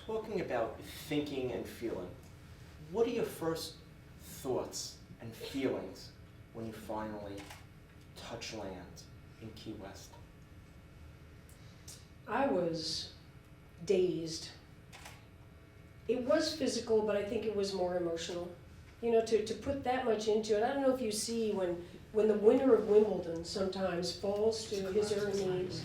talking about thinking and feeling, what are your first thoughts and feelings when you finally touch land in Key West? I was dazed. It was physical, but I think it was more emotional. You know, to put that much into it. I don't know if you see when the winner of Wimbledon sometimes falls to his or her knees.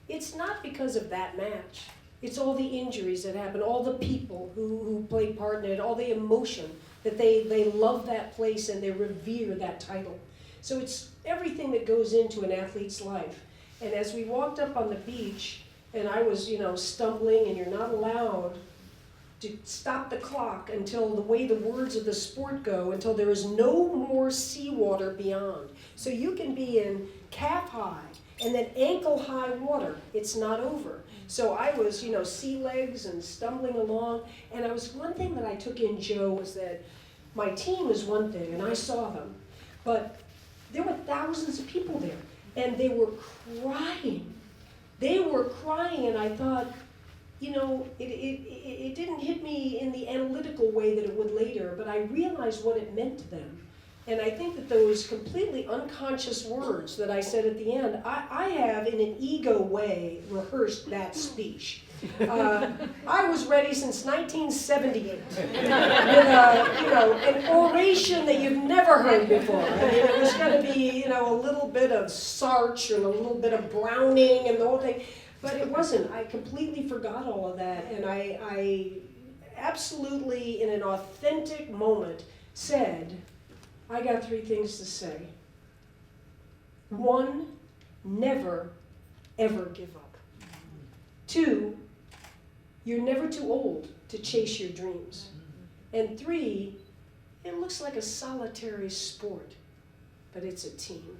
It's not because of that match. It's all the injuries that happen, all the people who play part in it, all the emotion that they love that place and they revere that title. So it's everything that goes into an athlete's life. And as we walked up on the beach, and I was, stumbling, and you're not allowed to stop the clock until the way the words of the sport go, until there is no more seawater beyond. So you can be in calf high and then ankle high water. It's not over. So I was, sea legs and stumbling along. And one thing that I took in, Joe, was that my team is one thing, and I saw them. But there were thousands of people there, and they were crying. They were crying, and I thought, it didn't hit me in the analytical way that it would later, but I realized what it meant to them. And I think that those completely unconscious words that I said at the end, I have, in an ego way, rehearsed that speech. I was ready since 1978 with an oration that you've never heard before. I mean, it was going to be, a little bit of Sartre and a little bit of Browning and the whole thing. But it wasn't. I completely forgot all of that. And I absolutely, in an authentic moment, said, I got 3 things to say. 1, never, ever give up. 2, you're never too old to chase your dreams. And 3, it looks like a solitary sport, but it's a team.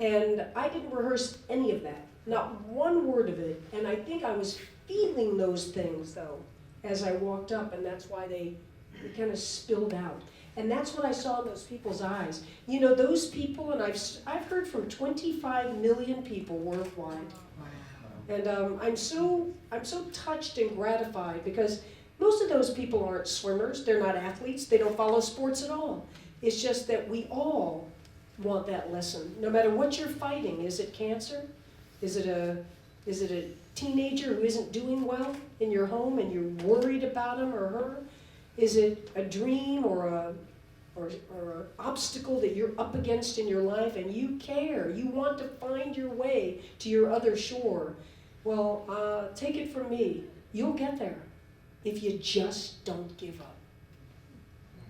And I didn't rehearse any of that, not one word of it. And I think I was feeling those things, though, as I walked up, and that's why they kind of spilled out. And that's what I saw in those people's eyes. Those people, and I've heard from 25 million people worldwide. And I'm so touched and gratified because most of those people aren't swimmers, they're not athletes, they don't follow sports at all. It's just that we all want that lesson, no matter what you're fighting. Is it cancer? Is it a teenager who isn't doing well in your home and you're worried about him or her? Is it a dream or an obstacle that you're up against in your life and you care? You want to find your way to your other shore. Well, take it from me. You'll get there if you just don't give up.